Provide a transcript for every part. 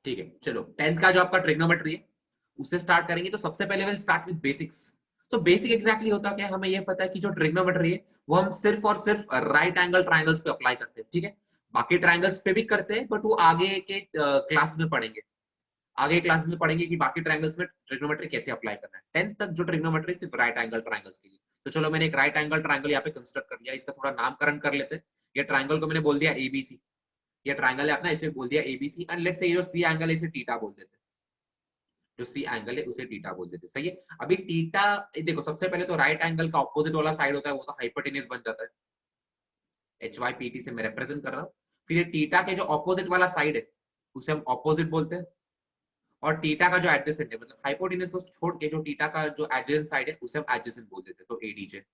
ठीक है, चलो 10th का जो आपका ट्रिग्नोमेट्री है उससे स्टार्ट करेंगे। तो सबसे पहले विल स्टार्ट विद बेसिक्स। तो बेसिक एग्जैक्टली होता क्या है, हमें ये पता है कि जो ट्रिग्नोमेट्री है वो हम सिर्फ और सिर्फ राइट एंगल ट्राइंगल्स पे अप्लाई करते हैं, ठीक है। बाकी ट्राइंगल्स पे भी करते हैं, बट वो आगे के क्लास में पढ़ेंगे। आगे क्लास में पढ़ेंगे कि बाकी ट्राइंगल्स में ट्रिग्नोमेट्री कैसे अप्लाई करना है। 10th तक जो ट्रिग्नोमेट्री सिर्फ राइट एंगल ट्राइंगल्स के लिए। तो चलो मैंने एक राइट एंगल ट्राइंगल यहाँ पे कंस्ट्रक्ट कर लिया, इसका थोड़ा नामकरण कर लेते हैं। ये ट्राइंगल को मैंने बोल दिया एबीसी। ये ट्राइंगल है अपना, इसे बोल दिया एबीसी। एंड लेट्स से ये जो सी एंगल है इसे टीटा बोल देते हैं। जो सी एंगल है उसे टीटा बोल देते हैं, सही है। अभी टीटा देखो, सबसे पहले तो राइट एंगल का ऑपोजिट वाला साइड होता है वो तो हाइपोटेन्यूज बन जाता है। एच वाई पी टी से मैं रिप्रेजेंट कर रहा हूँ। फिर ये टीटा के जो ऑपोजिट वाला साइड है उसे हम ऑपोजिट बोलते हैं। और टीटा का जो एडजेसेंट है, मतलब हाइपोटेन्यूज को छोड़ के जो टीटा का जो एडजेसेंट साइड है उसे हम एडजेसेंट बोल देते हैं, तो एडीजे,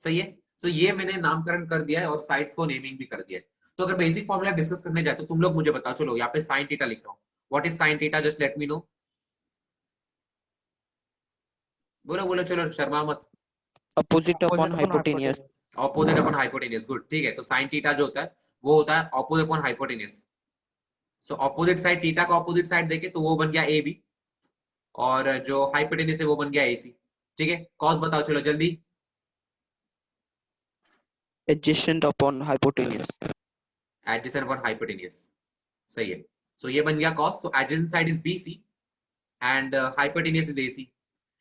सही है। तो ये मैंने नामकरण कर दिया है और साइड्स को नेमिंग भी कर दिया है। तो अगर बेसिक फॉर्मूला डिस्कस करने जाए तो तुम लोग मुझे बताओ। चलो यहाँ पे साइन टीटा लिख रहा हूँ। What is sine theta, just let me know. बोलो बोलो, चलो शर्मा मत। Opposite upon hypotenuse. Opposite upon hypotenuse, good, ठीक है। तो साइन टीटा जो होता है वो होता है opposite upon hypotenuse. So opposite side, theta का ऑपोजिट साइड देखे तो वो बन गया ए बी, और जो हाइपोटेन्यूज है वो बन गया एसी, ठीक है। कॉस बताओ चलो जल्दी। Adjacent upon hypotenuse. Adjacent upon hypotenuse, सही है। सो ये बन गया कॉस। तो adjacent side is BC and hypotenuse is AC.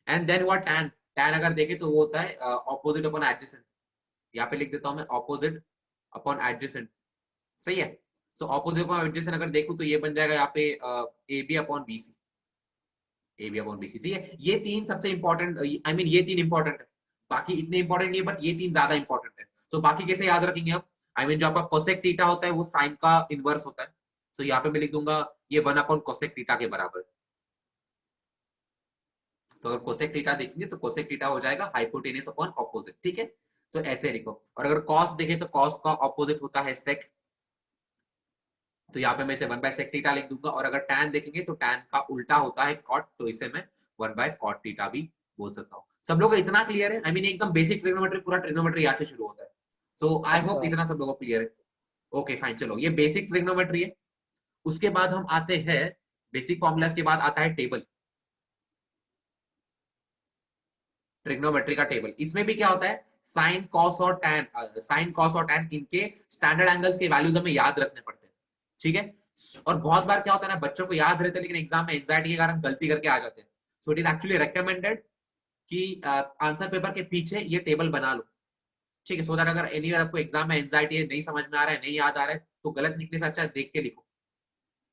And then what, tan. Tan अगर देखे तो वो होता है ऑपोजिट अपॉन एडजेसेंट। यहाँ पे लिख देता हूं मैं ऑपोजिट अपॉन एडजेसेंट, सही है। सो ऑपोजिट अपॉन एडजेसेंट अगर देखूं तो ये बन जाएगा यहाँ पे A B upon B C. A B upon B C, सही है। ये तीन सबसे इंपॉर्टेंट, आई मीन ये तीन इंपॉर्टेंट है। बाकी इतने इंपॉर्टेंट नहीं है, बट ये तीन ज्यादा इंपॉर्टेंट है। सो बाकी कैसे याद रखेंगे हम, आई मीन जो आपका कोसेक थीटा होता है वो साइन का इनवर्स होता है। सो यहाँ पे मैं लिख दूंगा ये 1 अपॉन कोसेक थीटा के बराबर। तो अगर कोसेक थीटा देखेंगे तो कोसेक थीटा हो जाएगा हाइपोटेन्यूज अपॉन ऑपोजिट, ठीक है। तो ऐसे लिखो। और अगर कॉस देखें तो कॉस का ऑपोजिट होता है सेक। तो यहाँ पे मैं इसे 1/sec थीटा लिख दूंगा। और अगर टैन देखेंगे तो टैन का उल्टा होता है कॉट, तो इसे मैं 1/cot थीटा भी बोल सकता हूँ। सब लोगों को इतना क्लियर है? आई मीन एकदम बेसिक ट्रिग्नोमेट्री, पूरा ट्रिग्नोमेट्री यहाँ से शुरू होता है। सो आई होप इतना सब लोगों को क्लियर है। ओके फाइन, चलो ये बेसिक ट्रिग्नोमेट्री है। उसके बाद हम आते हैं, बेसिक फॉर्मूलाज के बाद आता है टेबल, ट्रिग्नोमेट्री का टेबल। इसमें भी क्या होता है, साइन कॉस और टैन, साइन कॉस और टैन इनके स्टैंडर्ड एंगल्स के वैल्यूज हमें याद रखने पड़ते हैं, ठीक है। और बहुत बार क्या होता है ना, बच्चों को याद रहते हैं लेकिन एग्जाम में एंजाइटी के कारण गलती करके आ जाते हैं। So it is actually recommended कि आंसर पेपर के पीछे ये टेबल बना लो, ठीक है। सो दैट अगर एनी आपको एग्जाम में एंजाइटी है, नहीं समझ में आ रहा है, नहीं याद आ रहा है, तो गलत निकले से अच्छा देख के लिखो,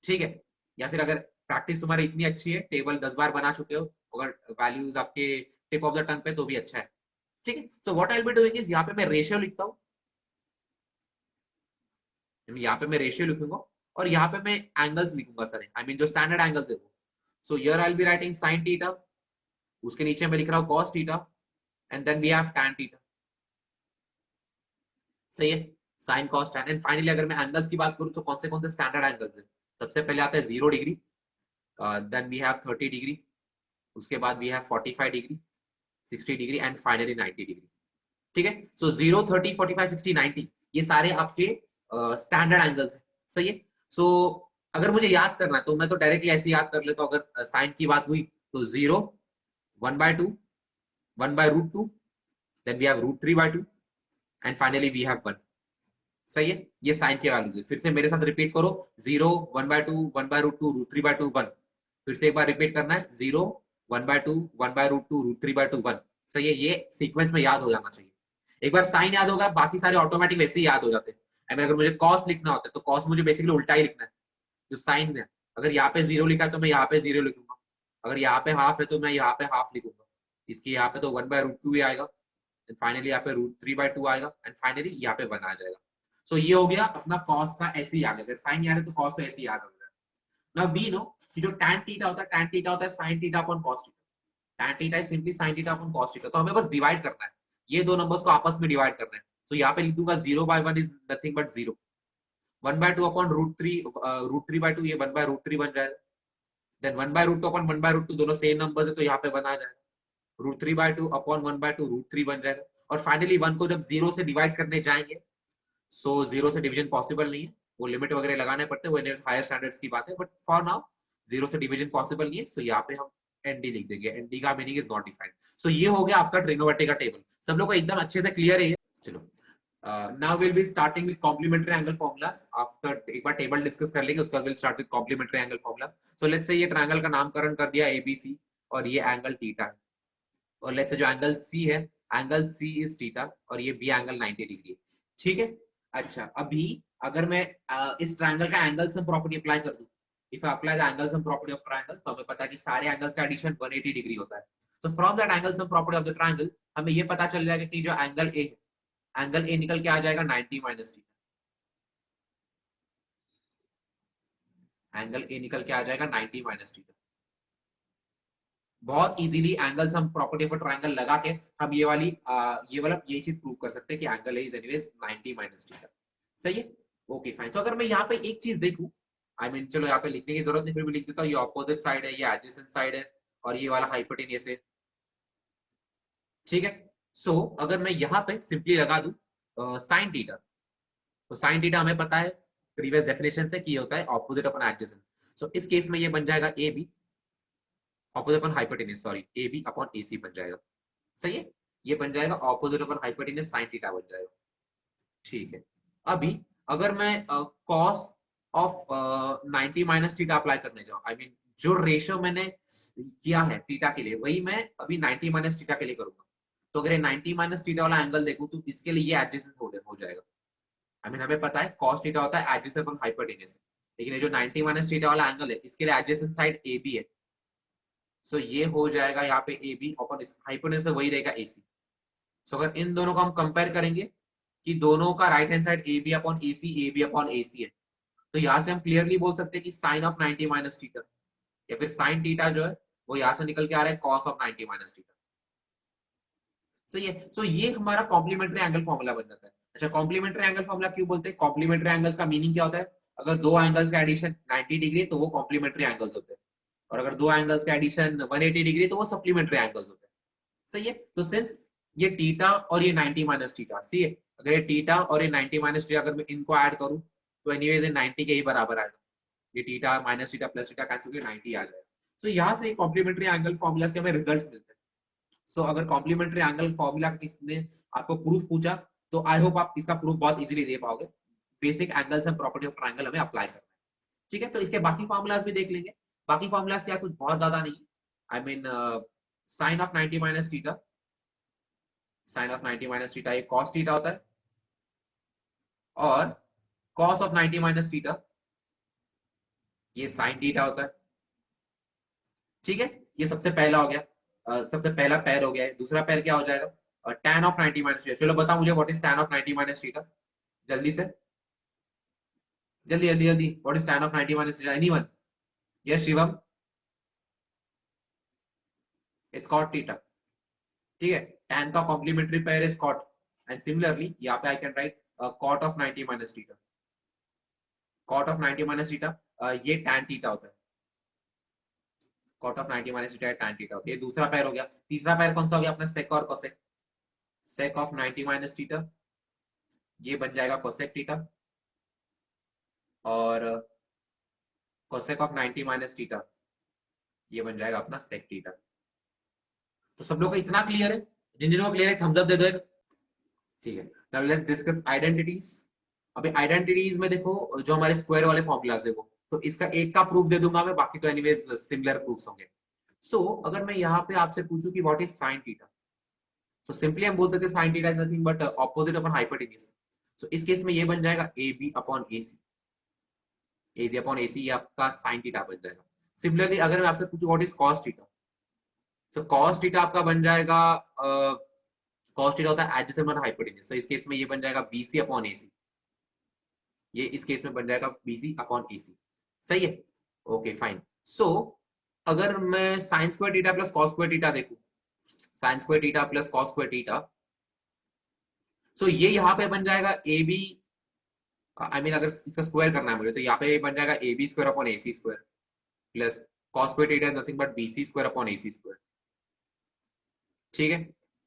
ठीक है। या फिर अगर प्रैक्टिस तुम्हारी इतनी अच्छी है, टेबल 10 बार बना चुके हो, अगर वैल्यूज आपके टिप ऑफ द टंग पे, तो भी अच्छा है, ठीक है। So what I will be doing is, यहाँ पे मैं रेशियो लिखता हूँ। यहाँ पे मैं रेशियो लिखूंगा और यहाँ पे मैं एंगल्स लिखूंगा सर, आई मीन जो स्टैंडर्ड एंगल्स है वो। So here I will be writing sine theta, उसके नीचे मैं लिख रहा हूँ cos theta, and then we have tan theta, सही है। Sine cos tan। And finally अगर मैं एंगल्स की बात करूँ तो कौन से स्टैंडर्ड एंगल्स है। सबसे पहले आता है 0 degree, then we have 30 degree, उसके बाद we have 45 degree, 60 degree and finally 90 degree, ठीक है। सो 0, 30, 45, 60, 90 ये सारे आपके स्टैंडर्ड एंगल्स हैं, सही है। सो अगर मुझे याद करना है तो मैं तो डायरेक्टली ऐसे याद कर लेता हूँ। अगर साइन की बात हुई तो 0, 1/2, 1/√2, then we have √3/2 and finally we have 1, सही है। ये साइन के वैल्यूज है। फिर से मेरे साथ रिपीट करो, 0, 1/2, 1/√2, √3/2, 1। फिर से एक बार रिपीट करना है, 0, 1/2, 1/√2, √3/2, 1, सही है। ये सीक्वेंस में याद हो जाना चाहिए। एक बार साइन याद होगा, बाकी सारे ऑटोमेटिक वैसे ही याद हो जाते हैं। I mean, अगर मुझे कॉस लिखना होता है तो कॉस मुझे बेसिकली उल्टा ही लिखना है, जो साइन है। अगर यहाँ पे 0 लिखा है तो मैं यहाँ पे 0 लिखूंगा। अगर यहाँ पे हाफ है तो मैं यहाँ पे हाफ लिखूंगा। इसकी यहाँ पे तो 1/√2 ही आएगा, एंड फाइनली यहाँ पे √3/2 आएगा, एंड फाइनली यहाँ पे 1 आ जाएगा। सो ये हो गया अपना कॉस का, ऐसे ही याद है। अगर साइन याद है तो कॉस तो ऐसे ही याद हो गया। नाउ वी नो कि जो tan थीटा होता है, tan थीटा होता है sin theta upon cos theta. tan theta is simply sin theta upon cos theta. तो हमें बस डिवाइड करना है, ये दो नंबर्स को आपस में डिवाइड करना है। सो यहाँ पे लिख दूंगा 0/1 इज नथिंग बट 0, 1/2 अपॉन √3/2, ये 1/√3 बन जाएगा। देन 1/√2 अपॉन 1/√2 दोनों सेम नंबर्स है तो यहाँ पे 1 आ जाएगा। √3/2 अपॉन 1/2 √3 बन जाएगा। और फाइनली 1 को जब 0 से डिवाइड करने जाएंगे, सो 0 से डिवीजन पॉसिबल नहीं है, वो लिमिट वगैरह लगाने पड़ते हैं, वो हायर स्टैंडर्ड्स की बात है, बट फॉर नाउ 0 से डिवीजन पॉसिबल नहीं है, सो यहाँ पे हम एनडी लिख देंगे, एनडी का मीनिंग इज नॉट डिफाइंड। सो ये हो गया आपका ट्रिग्नोमेट्री का टेबल। सब लोग को एकदम अच्छे से क्लियर है ये? चलो now we'll be starting with complementary angle formulas after एक बार टेबल डिस्कस कर लेंगे, उसके बाद we'll start with complementary angle formulas. So let's say ये ट्रायंगल का नामकरण कर दिया ABC और ये एंगल थीटा है, और लेट्स से जो एंगल C है, एंगल C इज थीटा और ये B एंगल 90 डिग्री है, ठीक है। अच्छा, अभी अगर मैं इस ट्रायंगल का एंगल सम प्रॉपर्टी अप्लाई कर दूं, if I apply the angle sum property of triangle, तो हमें पता है कि सारे एंगल्स का एडिशन 180 डिग्री होता है। तो from that angle sum property of the triangle हमें ये पता चल जाएगा कि जो एंगल A है, एंगल A निकल के आ जाएगा 90 माइनस थीटा, एंगल A निकल के आ जाएगा 90 माइनस थीटा। बहुत easily angle sum property of triangle लगा के हम ये वाली ये चीज प्रूव कर सकते हैं कि angle A is anyways 90 minus theta. सही है, ओके फाइन। तो अगर मैं यहाँ पे एक चीज देखूं, आई मीन चलो यहाँ पे लिखने की जरूरत नहीं, फिर भी लिख देता हूँ, ये ऑपोजिट साइड है, ये एडजेसेंट साइड है, और ये वाला हाइपोटेन्यूस है, ठीक है। सो अगर मैं यहाँ पे सिंपली लगा दूं साइन थीटा, तो साइन थीटा हमें पता है प्रीवियस डेफिनेशन से कि होता है ऑपोजिट अपन एडजेसेंट। सो इस केस में ये बन जाएगा A B opposite upon hypotenuse, sorry A B upon A C बन जाएगा। सही है, ये बन जाएगा opposite upon hypotenuse sine theta बन जाएगा, ठीक है। अभी अगर मैं cos of 90 minus theta apply करने जाऊं, आई मीन जो रेशियो मैंने किया है थीटा के लिए वही मैं अभी 90 माइनस थीटा के लिए करूंगा। तो अगर 90 माइनस थीटा वाला एंगल देखूं तो इसके लिए ये एडजेसेंट हो जाएगा। आई मीन हमें पता है cos थीटा होता है एडजेसेंट अपॉन हाइपोटेन्यूस, लेकिन ये जो 90 माइनस थीटा वाला एंगल है इसके लिए एडजेसेंट साइड ए बी है, सो ये हो जाएगा यहाँ पे ए बी अपॉन हाइपोटेन्यूस से वही रहेगा AC। सो अगर इन दोनों को हम कंपेयर करेंगे कि दोनों का right hand side A B upon A C है, तो यहाँ से हम क्लियरली बोल सकते हैं कि साइन ऑफ 90 माइनस थीटा या फिर साइन थीटा जो है वो यहाँ से निकल के आ रहा है cos ऑफ 90 माइनस थीटा। सही है, सो ये हमारा कॉम्प्लीमेंट्री एंगल फॉर्मूला बन जाता है। अच्छा, कॉम्प्लीमेंट्री एंगल फॉर्मूला क्यों बोलते हैं? कॉम्प्लीमेंट्री एंगल्स का मीनिंग क्या होता है? अगर दो एंगल्स का एडिशन 90 डिग्री तो वो कॉम्प्लीमेंट्री एंगल्स होते हैं, और अगर दो एंगल्स का एडिशन 180 डिग्री तो वो सप्लीमेंट्री एंगल्स होते हैं। सही है, तो सिंस ये थीटा और ये 90 माइनस थीटा, सही है, अगर ये थीटा और ये 90 माइनस थीटा अगर मैं इनको ऐड करूं तो एनीवेज ये 90 के ही बराबर आएगा, ये theta minus theta plus theta cancel करके 90 आ जाएगा। सो यहाँ से कॉम्प्लीमेंट्री एंगल फॉर्मूला के हमें रिजल्ट्स मिलते हैं। सो अगर कॉम्प्लीमेंट्री एंगल फॉर्मूला किसने आपको प्रूफ पूछा तो आई होप आप इसका प्रूफ बहुत इजीली दे पाओगे। Basic angles and property of triangle हमें अप्लाई करना है, ठीक है। तो इसके बाकी फॉर्मूलाज भी देख लेंगे। बाकी फॉर्मूलाज क्या, कुछ बहुत ज्यादा नहीं, I mean sine of 90 minus theta, sine of 90 minus theta ये cos थीटा होता है, और cos ऑफ 90 माइनस थीटा ये sin थीटा होता है, ठीक है। ये सबसे पहला हो गया, सबसे पहला पैर हो गया है। दूसरा पैर क्या हो जाएगा? tan of 90 minus theta. चलो बताओ मुझे what is tan of 90 minus theta, जल्दी से, जल्दी जल्दी जल्दी, what is tan of 90 minus theta? Anyone? Yes Shivam, it's cot theta, ठीक है। tan का complementary pair is cot, and similarly यहाँ पे I can write cot of 90 minus theta, cot of 90 minus theta ये tan थीटा होता है, cot of 90 minus theta tan theta होता है। ये दूसरा पैर हो गया। तीसरा पैर कौन सा हो गया अपना? sec और cosec, sec of 90 minus theta ये बन जाएगा cosec थीटा, और cosec ऑफ 90 माइनस थीटा ये बन जाएगा अपना sec थीटा। तो सब लोग को इतना क्लियर है? जिन जिन को क्लियर है थम्स अप दे दो एक, ठीक है। Now let's discuss identities. अभी आइडेंटिटीज में देखो जो हमारे स्क्वायर वाले फॉर्मूलाज है वो, तो इसका एक का प्रूफ दे दूंगा मैं, बाकी तो एनीवेज सिमिलर प्रूफ्स होंगे। सो अगर मैं यहाँ पे आपसे पूछूं कि व्हाट इज साइन थीटा, तो सिंपली हम बोल सकते हैं sine theta is nothing but opposite upon hypotenuse. So इस केस में ये बन जाएगा A B upon A C, A C upon A C, ये आपका साइन थीटा बन जाएगा। सिमिलरली अगर मैं आपसे पूछूं व्हाट इज कॉस थीटा, तो कॉस थीटा आपका बन जाएगा कॉस थीटा होता है एडजेसेंट अपॉन हाइपोटेन्यूज, तो इस केस में ये बन जाएगा बीसी अपॉन एसी, ये इस केस में बन जाएगा बीसी अपॉन एसी। सही है, ओके फाइन। सो अगर मैं sine square theta plus cos square theta देखूं, sine square theta plus cos square theta, so ये यहाँ पे बन जाएगा ए बी, आई मीन अगर इसका स्क्वायर करना है मुझे तो यहाँ पे बन जाएगा A B square upon A C square plus cos square theta is nothing but B C square upon A C square, ठीक है।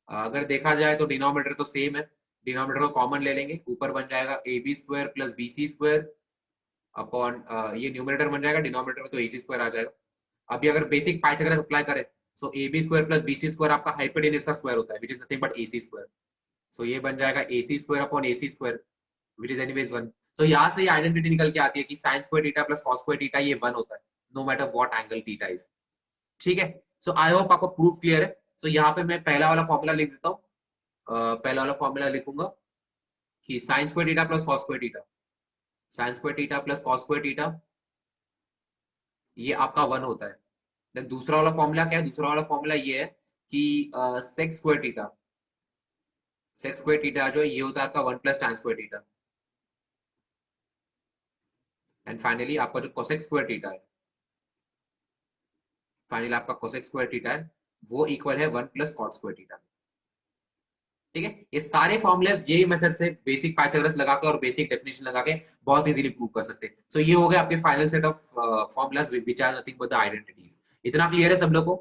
अगर देखा जाए तो डिनोमिनेटर तो सेम है, डिनोमिनेटर को कॉमन ले लेंगे, ऊपर बन जाएगा A B square plus B C square upon ये न्यूमरेटर बन जाएगा, डिनोमिनेटर में तो AC स्क्वायर आ जाएगा। अभी अगर बेसिक पाइथागोरस अप्लाई करें so AB square plus BC square आपका हाइपोटेन्यूज का स्क्वायर होता है, which is nothing but AC square. So ये बन जाएगा AC square upon AC square, which is anyways 1। So यहाँ से ये आइडेंटिटी निकल के आती है कि sin square theta plus cos square theta ये 1 होता है, no matter what angle theta is. ठीक है, सो आई होप आपको प्रूफ क्लियर है। सो यहाँ पे मैं पहला वाला फॉर्मूला लिख देता हूँ। पहला वाला फॉर्मूला लिखूंगा कि sin square theta plus cos square theta, sin square theta plus cos square theta ये आपका 1 होता है। देन दूसरा वाला फॉर्मूला क्या है? दूसरा वाला फॉर्मूला ये है कि sec square theta, sec square theta जो है ये होता है आपका 1 plus tan square theta. And finally आपका जो cosec स्क्वायर थीटा है, फाइनली आपका cosec स्क्वायर थीटा है वो इक्वल है 1 प्लस cot स्क्वायर थीटा। ठीक है, ये सारे फॉर्मुलेस यही मेथड से बेसिक पाइथागोरस लगा के और बेसिक डेफिनेशन लगा के बहुत इजीली प्रूव कर सकते हैं। सो ये हो गया आपके final set of formulas which are nothing but the identities. इतना क्लियर है सब लोग को?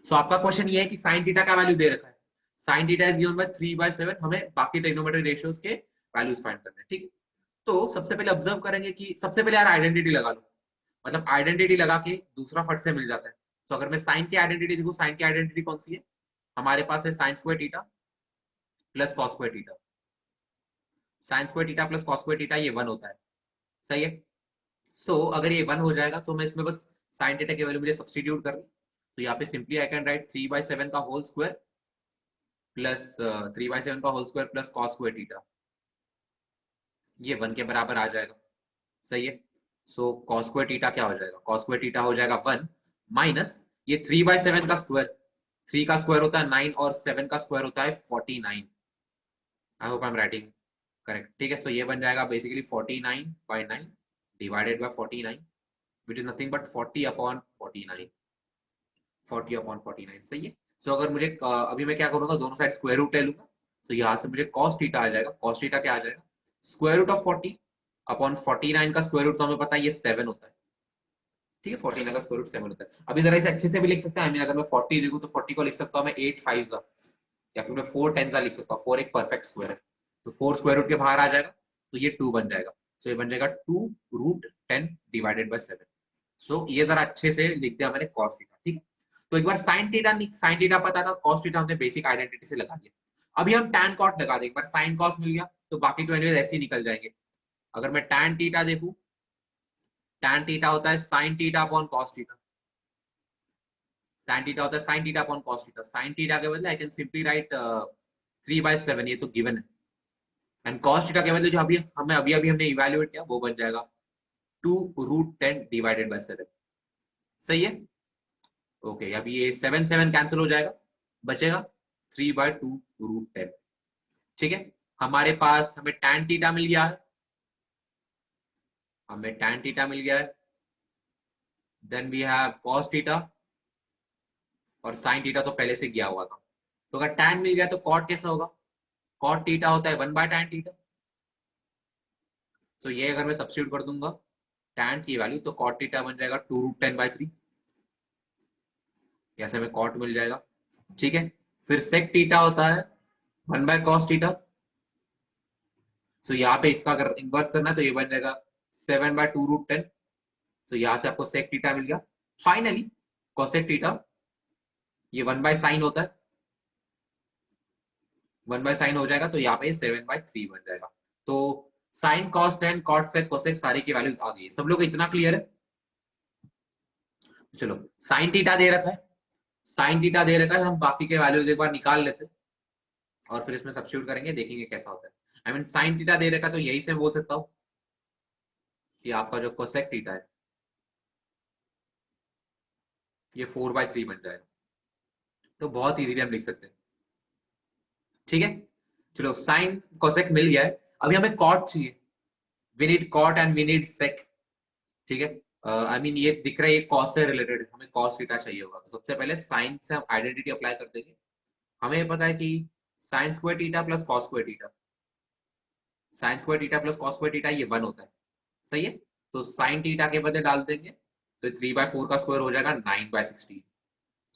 सो आपका क्वेश्चन ये है कि sin थीटा का वैल्यू दे रखा है, sin theta is given by 3/7, हमें बाकी ट्रिग्नोमेट्रिक रेशियोज के वैल्यूज फाइंड करने हैं। ठीक है, तो सबसे पहले ऑब्जर्व करेंगे कि सबसे पहले यार आइडेंटिटी लगा लो, मतलब आइडेंटिटी लगा के दूसरा फट से मिल जाता है। तो अगर मैं साइन की आइडेंटिटी देखूं, साइन की आइडेंटिटी कौन सी है? हमारे पास है sign square theta plus cos square theta. Sign square theta plus cos square theta ये 1 होता है, सही है। सो अगर ये 1 हो जाएगा तो मैं इसमें बस साइन थीटा की वैल्यू मुझे सब्स्टिट्यूट करनी। तो यहाँ पे सिंपली आई कैन राइट 3/7 का होल स्क्वायर प्लस 3/7 का whole square plus cos square theta, ये 1 के बराबर आ जाएगा, सही है। सो कॉस स्क्वायर थीटा क्या हो जाएगा? कॉस स्क्वायर थीटा हो जाएगा 1 माइनस ये 3/7 का स्क्वायर, 3 का स्क्वायर होता है 9 और 7 का स्क्वायर होता है 49। I hope I am writing correct. ठीक है, सो ये बन जाएगा basically 49/9 divided by 49 which is nothing but 40/49, 40/49, सही है। सो अगर मुझे अभी मैं क्या करूंगा, दोनों साइड स्क्वायर रूट ले लूंगा। तो यहाँ से मुझे कॉस थीटा आ जाएगा, कॉस थीटा क्या आ जाएगा? स्क्वायर रूट ऑफ 40/49 का स्क्वायर रूट तो हमें पता है ये 7 होता है। ठीक है, 49 का स्क्वायर रूट 7 होता है। अभी जरा इसे अच्छे से भी लिख सकते हैं, I mean, अगर मैं 40 लिखूं तो 40 को लिख सकता हूँ मैं 8 5 या फिर मैं 4 10 लिख सकता हूँ। 4 एक परफेक्ट स्क्वायर है, तो 4 स्क्वायर रूट के बाहर आ जाएगा तो ये 2 बन जाएगा। सो ये बन जाएगा 2√10 डिवाइडेड बाय 7। सो ये जरा अच्छे से लिख दिया मैंने कॉस थीटा। ठीक है, तो एक बार साइन थीटा पता था, कॉस थीटा हमने बेसिक आइडेंटिटी से लगा दिया। अभी हम टैन कॉट लगा दें। एक बार साइन कॉस मिल गया तो बाकी तो एनीवेज ऐसे ही निकल जाएंगे। अगर मैं टैन थीटा देखूं, टैन थीटा होता है sine theta upon cos theta, tan theta होता है sine theta upon cos theta. Sine theta के बदले आई कैन सिंपली राइट 3/7, ये तो गिवन है। एंड कॉस थीटा के बदले जो अभी हमने इवैल्यूएट किया वो बन जाएगा 2√10 डिवाइडेड बाय 7, सही है। ओके, अभी ये 7 7 कैंसिल हो जाएगा, बचेगा 3/2√10। ठीक है, हमारे पास हमें टैन थीटा मिल गया है, हमें टैन थीटा मिल गया है। Then we have cos theta और साइन थीटा तो पहले से गया हुआ था। तो अगर टैन मिल गया तो कॉट कैसा होगा? कॉट थीटा होता है 1/tan थीटा। तो ये अगर मैं सब्स्टिट्यूट कर दूंगा टैन की वैल्यू तो कॉट थीटा बन जाएगा 2√10/3, ऐसे में कॉट मिल जाएगा। ठीक है, फिर सेक थीटा होता है 1/cos थीटा। तो यहाँ पे इसका अगर इन्वर्स करना है तो ये बन जाएगा 7/2√10। तो यहाँ से आपको सेक थीटा मिल गया। फाइनली कोसेक थीटा ये 1/sin होता है, 1/sin हो जाएगा तो यहाँ पे 7/3 बन जाएगा। तो sine cos tan cot sec cosec सारी की वैल्यूज आ गई है। सब लोग इतना क्लियर है? चलो, साइन थीटा दे रखा है, साइन थीटा दे रखा है, हम बाकी के वैल्यूज एक बार निकाल लेते हैं और फिर इसमें सब्स्टिट्यूट करेंगे, देखेंगे कैसा होता है। आई मीन साइन थीटा दे रखा है तो यही से बोल सकता हूँ कि आपका जो कोसेक थीटा है ये 4/3 बन जाएगा। तो बहुत इजीली हम लिख सकते हैं। ठीक है, चलो साइन कोसेक मिल गया है, अभी हमें कॉट चाहिए। We need cot and we need sec. ठीक है, आई मीन ये दिख रहा है ये कॉस से रिलेटेड, हमें कॉस थीटा चाहिए होगा। तो सबसे पहले साइन से हम आइडेंटिटी अप्लाई कर देंगे। हमें पता है कि sign square theta plus cos square theta, sign square theta plus cos square theta ये 1 होता है, सही है। तो साइन थीटा के बदले डाल देंगे तो 3/4 का स्क्वायर हो जाएगा 9/16।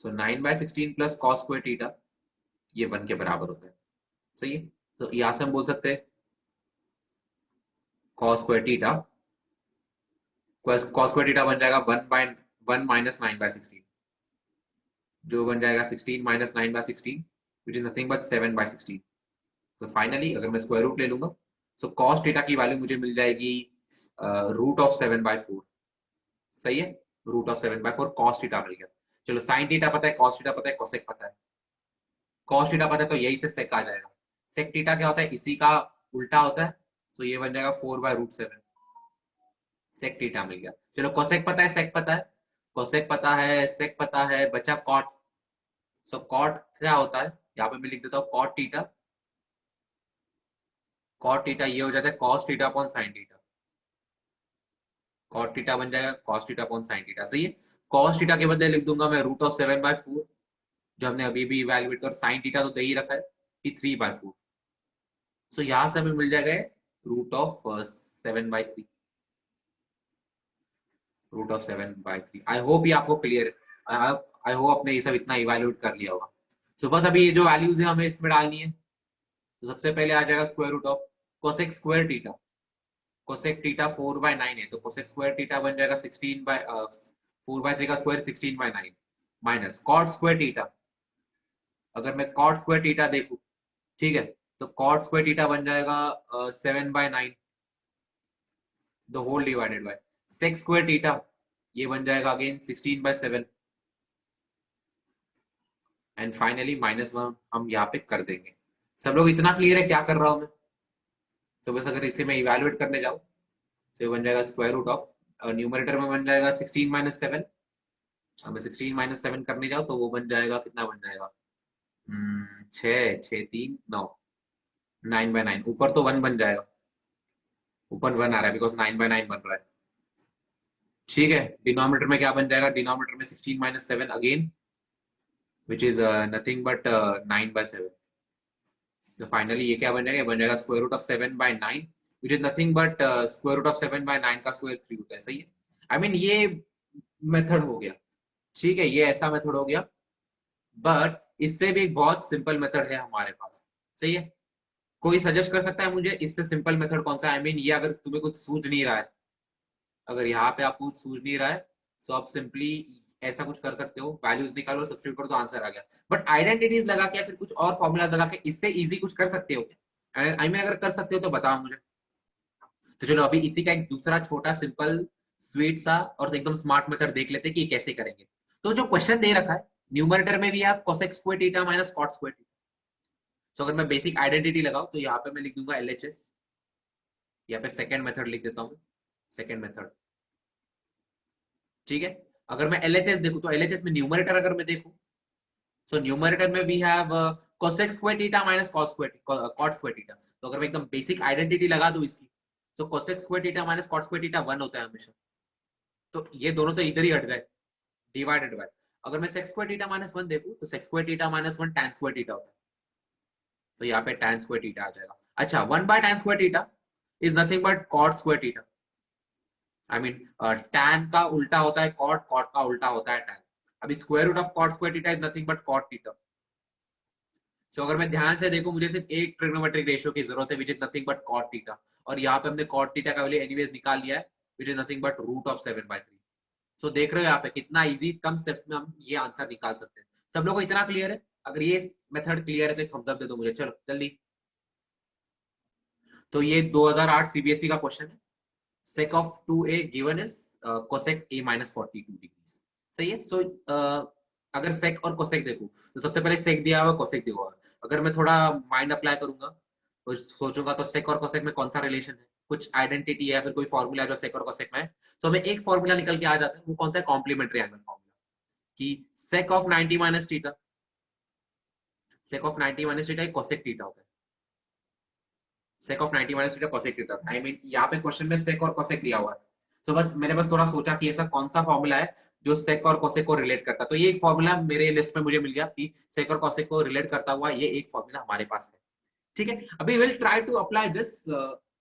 सो 9/16 प्लस कॉस स्क्वायर थीटा ये 1 के बराबर होता है, सही है। तो यहाँ से हम बोल सकते हैं cos square theta cos square theta बन जाएगा 1 माइनस 9/16, जो बन जाएगा 16 minus 9/16 which is nothing but 7/16। तो फाइनली अगर मैं स्क्वायर रूट ले लूंगा तो cos थीटा की वैल्यू मुझे मिल जाएगी √7/4। सही है, √7/4 cos थीटा मिल गया। चलो sin थीटा पता है, cos थीटा पता है, cosec पता है। cos थीटा पता है तो यही से sec आ जाएगा। sec थीटा क्या होता है, इसी का उल्टा होता है, तो ये बन जाएगा 4/√7। sec थीटा मिल गया। चलो cosec पता है, sec पता है, cosec पता है, sec पता है, बचा cot। सो cot क्या होता है, यहाँ पे मैं लिख देता हूँ cot थीटा। cot थीटा ये हो जाता है cos theta upon sin theta. cot theta बन जाएगा cos theta upon sin theta. सही है, cos थीटा के बदले लिख दूंगा मैं √7/4, जो हमने अभी भी इवेल्युएट कर। sin थीटा तो दे ही रखा है कि 3/4। सो यहां से हमें मिल जाएगा √7/3। √7/3। आई होप ये आपको क्लियर है। आई होप आपने ये सब इतना इवेल्युएट कर लिया होगा। सो बस अभी ये जो वैल्यूज है हमें इसमें डालनी है। तो सबसे पहले आ जाएगा square root of cosec square theta. Cosec theta 4/9 है, तो कोसेक स्क्वायर थीटा बन जाएगा 4/3 का square 16/9 minus cot square theta. अगर मैं कॉट स्क्वायर थीटा देखूं, ठीक है, तो कॉट स्क्वायर थीटा बन जाएगा 7/9 the whole divided by sec square theta, ये बन जाएगा अगेन 16/7 एंड फाइनली -1 हम यहाँ पे कर देंगे। सब लोग इतना क्लियर है क्या कर रहा हूं मैं? तो बस अगर इसे मैं इवेलुएट करने जाऊं तो ये बन जाएगा स्क्वायर रूट ऑफ, न्यूमरेटर में बन जाएगा 16-7। अब मैं 16-7 करने जाऊं तो वो बन जाएगा, कितना बन जाएगा, 6 6 3 9, 9/9। ऊपर तो 1 बन जाएगा, ऊपर 1 आ रहा है बिकॉज 9/9 बन रहा है। ठीक है, डिनोमिनेटर में क्या बन जाएगा, डिनोमिनेटर में 16-7 again which is nothing but 9/7। तो फाइनली ये क्या बन जाएगा, बन जाएगा square root of 7/9 which is nothing but square root of 7/9 का स्क्वायर 3 होता है। सही है, आई मीन ये मेथड हो गया। ठीक है, ये ऐसा मेथड हो गया, बट इससे भी एक बहुत सिंपल मेथड है हमारे पास। सही है, कोई सजेस्ट कर सकता है मुझे इससे सिंपल मेथड कौन सा है? आई मीन ये अगर तुम्हें कुछ सूझ नहीं रहा है, अगर यहाँ पे आपको कुछ सूझ नहीं रहा है, तो आप सिंपली ऐसा कुछ कर सकते हो, वैल्यूज निकालो, सब्स्टिट्यूट करो तो आंसर आ गया। बट आइडेंटिटीज लगा के या फिर कुछ और फॉर्मूला लगा के इससे इजी कुछ कर सकते हो? आई मीन अगर कर सकते हो तो बताओ मुझे। तो चलो अभी इसी का एक दूसरा छोटा सिंपल स्वीट सा और एकदम स्मार्ट मेथड देख लेते हैं कि ये कैसे करेंगे। तो जो क्वेश्चन दे रखा है, न्यूमरेटर में भी आप cosec square theta minus cot square theta. तो अगर मैं बेसिक आइडेंटिटी लगाऊं तो यहाँ पे मैं लिख दूंगा LHS, यहाँ पे सेकेंड मेथड लिख देता हूँ, सेकेंड मेथड। ठीक है, अगर मैं LHS देखूं तो LHS में न्यूमरेटर अगर मैं देखूं, सो न्यूमरेटर में we have cosec square theta minus cot square theta. तो अगर मैं एकदम बेसिक आइडेंटिटी लगा दूं इसकी, तो cosec square theta minus cot square theta 1 होता है हमेशा। तो ये दोनों तो इधर ही हट गए, डिवाइडेड बाय, अगर मैं सेक स्क्वायर थीटा -1 देखूं तो sec square theta -1 tan square theta होता है। तो यहाँ पे tan स्क्वायर थीटा आ जाएगा। अच्छा, 1/tan square theta is nothing but cot square theta. I mean tan का उल्टा होता है cot, cot का उल्टा होता है tan। अभी square root of cot square theta is nothing but cot theta. So अगर मैं ध्यान से देखूं, मुझे सिर्फ एक ट्रिग्नोमेट्रिक रेशियो की जरूरत है which is nothing but cot theta, और यहाँ पे हमने cot थीटा का वैल्यू एनीवेज निकाल लिया है विच इज नथिंग बट √7/3। सो देख रहे हो यहाँ पे कितना इजी, कम स्टेप्स में हम ये आंसर निकाल सकते हैं। सब लोगों को इतना क्लियर है? अगर ये मेथड क्लियर है तो एक थम्स अप दे दो मुझे, चलो जल्दी। तो ये 2008 CBSE का क्वेश्चन है। sec of 2a given is cosec a minus 42 degrees। सही है, सो अगर sec और cosec देखूं तो सबसे पहले sec दिया हुआ, cosec दिया हुआ। अगर मैं थोड़ा माइंड अप्लाई करूंगा तो सोचूंगा तो sec और cosec में कौन सा रिलेशन है, कुछ आइडेंटिटी है, फिर कोई फॉर्मूला जो sec और cosec में है। सो हमें एक फॉर्मूला निकल के आ जाता है, वो कौन सा है, कॉम्प्लीमेंट्री एंगल फॉर्मूला, कि sec of 90 minus theta, sec of 90 minus theta cosec theta होता है। sec of 90 minus theta cosec theta, I mean यहाँ पे क्वेश्चन में sec और cosec दिया हुआ है। तो बस मैंने थोड़ा सोचा कि ऐसा कौन सा फॉर्मूला है जो sec और cosec को रिलेट करता है। तो ये एक फॉर्मूला मेरे लिस्ट में मुझे मिल गया कि sec और cosec को रिलेट करता हुआ ये एक फॉर्मूला हमारे पास है। ठीक है, अभी will try to apply this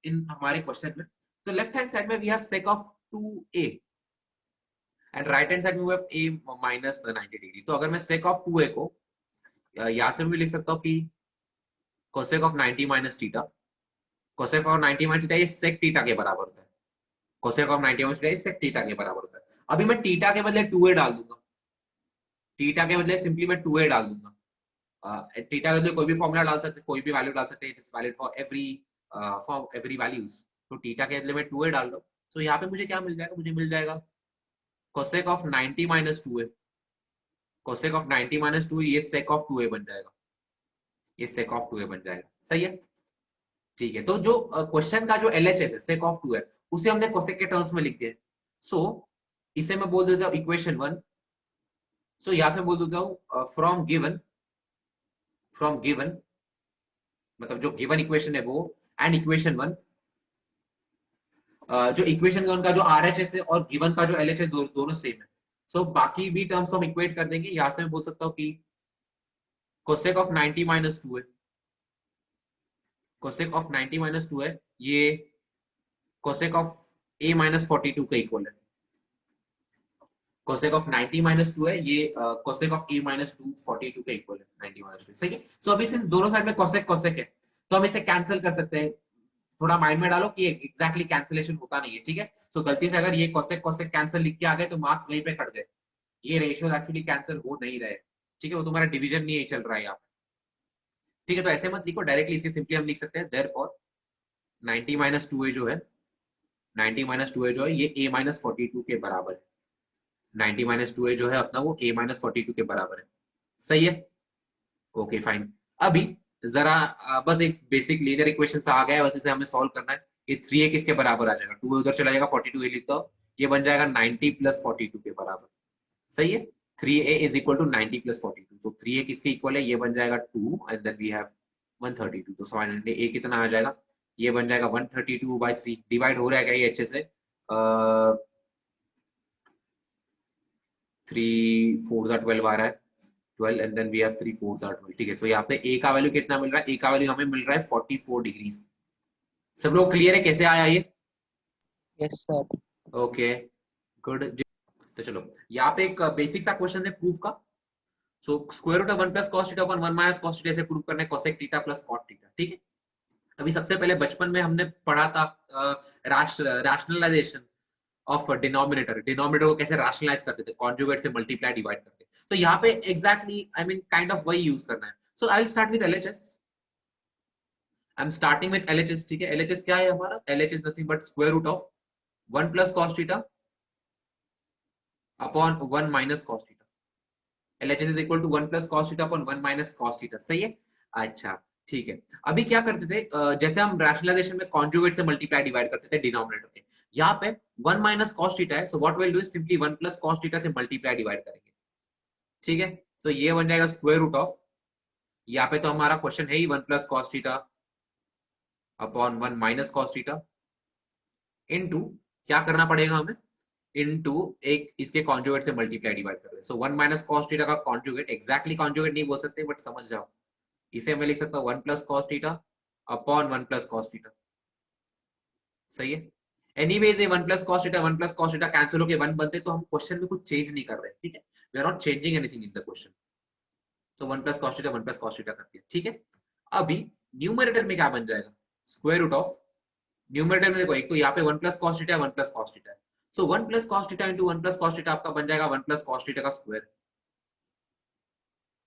in हमारे क्वेश्चन में। तो लेफ्ट हैंड साइड में we have sec of 2a and right hand side में we have a minus 90 degree. तो अगर मैं sec of 2a को यहाँ से भी लिख सकता हूँ कि cosec of 90 minus theta, cosec of 90 minus theta ये sec theta के बराबर होता है। कोसेक ऑफ 90 माइनस इससे थीटा के बराबर होता है। अभी मैं थीटा के बदले 2a डाल दूंगा, थीटा के बदले सिंपली मैं 2a डाल दूंगा। थीटा के बदले कोई भी फॉर्मूला डाल सकते, कोई भी वैल्यू डाल सकते हैं, it is valid for every values. तो थीटा के बदले मैं 2a डाल रहा हूँ। तो यहाँ पे मुझे क्या मिल जाएगा, मुझे मिल जाएगा cosec of 90 minus 2a, cosec of 90 minus 2 ये सेक ऑफ 2a बन जाएगा, ये सेक ऑफ 2a बन जाएगा। सही है, ठीक है। तो जो क्वेश्चन का जो एलएचएस है सेक ऑफ 2 है, उसे हमने कोसेक के टर्म्स में लिख दिया। सो इसे मैं बोल देता हूँ इक्वेशन 1। सो यहां से बोल देता हूँ फ्रॉम गिवन मतलब जो गिवन इक्वेशन है वो, एंड इक्वेशन 1, जो इक्वेशन 1 का जो आरएचएस है और गिवन का जो एलएचएस दोनों सेम है। सो बाकी भी टर्म्स को हम इक्वेट कर देंगे। यहां से मैं बोल सकता हूँ कि कोसेक ऑफ 90 माइनस 2 है, कोसेक ऑफ 90 माइनस 2 है, ये कोसेक ऑफ a माइनस 42 का इक्वल है। कोसेक ऑफ 90 माइनस 2 है, ये कोसेक ऑफ a माइनस 2 42 का इक्वल है 90 माइनस 2। सही है। सो अभी सिंस दोनों साइड में कोसेक कोसेक है, तो हम इसे कैंसिल कर सकते हैं। थोड़ा माइंड में डालो कि एग्जैक्टली कैंसिलेशन होता नहीं है, ठीक है। सो गलती से अगर ये कोसेक कोसेक कैंसिल लिख के आ गए तो मार्क्स वहीं पे कट गए। ये रेशियोज एक्चुअली कैंसिल हो नहीं रहे, ठीक है, वो तुम्हारा डिवीजन नहीं चल रहा है यहाँ पे, ठीक है। तो ऐसे मत लिखो डायरेक्टली, इसके सिंपली हम लिख सकते हैं देयरफॉर 90 माइनस 2a जो है, 90 माइनस 2a जो है ये a माइनस 42 के बराबर है। 90 माइनस 2a जो है अपना वो a माइनस 42 के बराबर है। सही है, ओके फाइन। अभी जरा बस एक बेसिक लीनियर इक्वेशन से आ गया है, बस इसे हमें सॉल्व करना है। ये 3a किसके बराबर आ जाएगा, 2 उधर चला जाएगा, 42 ये लिखता हूं, ये बन जाएगा 90 प्लस 42 के बराबर। सही है, 3a is equal to 90 plus 42। तो 3a किसके इक्वल है, ये बन जाएगा 2 एंड देन वी हैव 132। तो फाइनली a कितना आ जाएगा, ये बन जाएगा 132 बाई 3। डिवाइड हो रहा है क्या ये अच्छे से, 3 4 12 आ रहा है, 12 एंड देन वी हैव 3 4 12। ठीक है, तो यहाँ पे a का वैल्यू कितना मिल रहा है, a का वैल्यू हमें मिल रहा है 44 डिग्री। सब लोग क्लियर है कैसे आया ये? Yes, sir. Okay good. तो चलो यहाँ पे एक बेसिक सा क्वेश्चन है प्रूफ का। So square root of 1 plus cos theta upon 1 minus cos theta से प्रूव करना है cosec theta plus cot theta, ठीक है। अभी सबसे पहले बचपन में हमने पढ़ा था रैशनलाइजेशन ऑफ डिनोमिनेटर, डिनोमिनेटर को कैसे रैशनलाइज करते थे, कॉन्जुगेट से मल्टीप्लाई डिवाइड करते। तो यहाँ पे exactly I mean kind of वही यूज करना है। So I will start with LHS, I am starting with LHS, ठीक है। एलएचएस क्या है हमारा, LHS nothing but square root of 1 plus cos theta upon 1 minus cos theta. LHS is equal to 1 plus cos theta upon 1 minus cos theta. सही है, अच्छा ठीक है। अभी क्या करते थे, जैसे हम रैशनलाइजेशन में कॉन्जुगेट से मल्टीप्लाई डिवाइड करते थे डिनोमिनेटर के, यहाँ पे 1 माइनस cos थीटा है, so what will do is simply 1 plus cos theta से मल्टीप्लाई डिवाइड करेंगे, ठीक है। सो ये बन जाएगा स्क्वायर रूट ऑफ, यहाँ पे तो हमारा क्वेश्चन है ही 1 plus cos theta upon 1 minus cos theta into क्या करना पड़ेगा हमें, इनटू एक इसके कॉन्जुगेट से मल्टीप्लाई डिवाइड कर रहे हैं। सो 1 माइनस cos थीटा का कॉन्जुगेट, एग्जैक्टली कॉन्जुगेट नहीं बोल सकते बट समझ जाओ, इसे मैं लिख सकता हूँ 1 plus cos theta upon 1 plus cos theta. सही है, एनीवेज ये 1 plus cos theta 1 plus cos theta cancel होके 1 बनते, तो हम क्वेश्चन में कुछ चेंज नहीं कर रहे, ठीक है। We are not changing anything in the question. तो 1 plus cos theta 1 plus cos theta करके, ठीक है। अभी न्यूमरेटर में क्या बन जाएगा, स्क्वायर रूट ऑफ, न्यूमरेटर में देखो एक तो यहाँ पे 1 plus cos theta 1 plus cos theta है, so 1 plus cos theta into 1 plus cos theta आपका बन जाएगा 1 प्लस cos थीटा का स्क्वायर,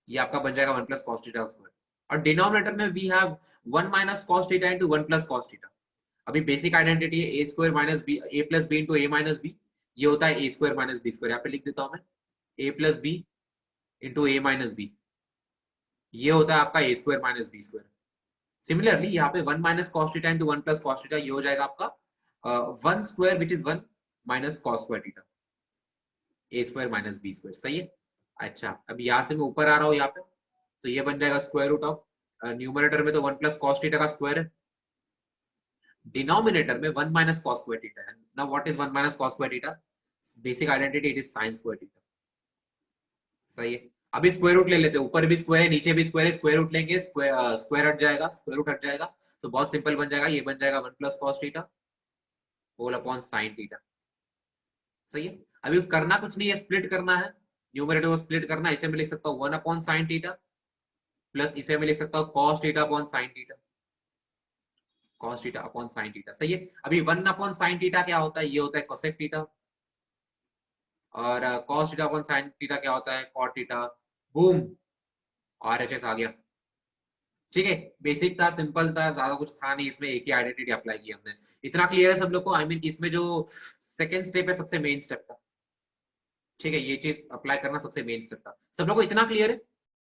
ये आपका बन जाएगा 1 प्लस cos थीटा का स्क्वायर। और डिनोमिनेटर में we have 1 minus cos theta into 1 plus cos theta. अभी बेसिक आइडेंटिटी है a square minus B, a plus B into a minus B, ये होता है a square minus B square. यहाँ पे लिख देता हूं मैं a plus B into a minus B, ये होता है आपका a square minus B square. Similarly यहाँ पे 1 minus cos theta into 1 plus cos theta, ये हो जाएगा आपका 1 square which is 1 minus cos square theta, a square minus B square. सही है, अच्छा अब यहाँ से मैं ऊपर आ रहा हूँ यहाँ पे, तो ये बन जाएगा स्क्वायर रूट ऑफ, न्यूमरेटर में तो 1 प्लस cos थीटा का स्क्वायर है, डिनोमिनेटर में 1 माइनस cos स्क्वायर थीटा है। Now what is 1 minus cos square theta, basic identity it is sin square theta. सही है, अभी स्क्वायर रूट ले लेते हैं, ऊपर भी स्क्वायर है नीचे भी स्क्वायर है, स्क्वायर रूट लेंगे, स्क्वायर हट जाएगा, स्क्वायर रूट हट जाएगा, तो बहुत सिंपल बन जाएगा, ये बन जाएगा 1 plus cos theta whole upon sin theta. सही है, अभी उस करना कुछ नहीं है, स्प्लिट करना है, न्यूमरेटर को स्प्लिट करना है, इसे मैं लिख सकता हूँ 1 अपॉन sin थीटा प्लस इसे मैं लिख सकता हूँ cos theta upon sin theta. cos theta upon sin theta, सही है। अभी 1 अपॉन sin थीटा क्या होता है, ये होता है cosec थीटा, और cos theta upon sin theta क्या होता है, cot थीटा। बूम, RHS आ गया। ठीक है, बेसिक था, सिंपल था, ज्यादा कुछ था नहीं इसमें, एक ही आइडेंटिटी अप्लाई की हमने। इतना क्लियर है सब लोग को? आई मीन इसमें जो सेकंड स्टेप है सबसे मेन स्टेप था। ठीक है, ये चीज अप्लाई करना सबसे मेन स्टेप था। सब लोग को इतना क्लियर है?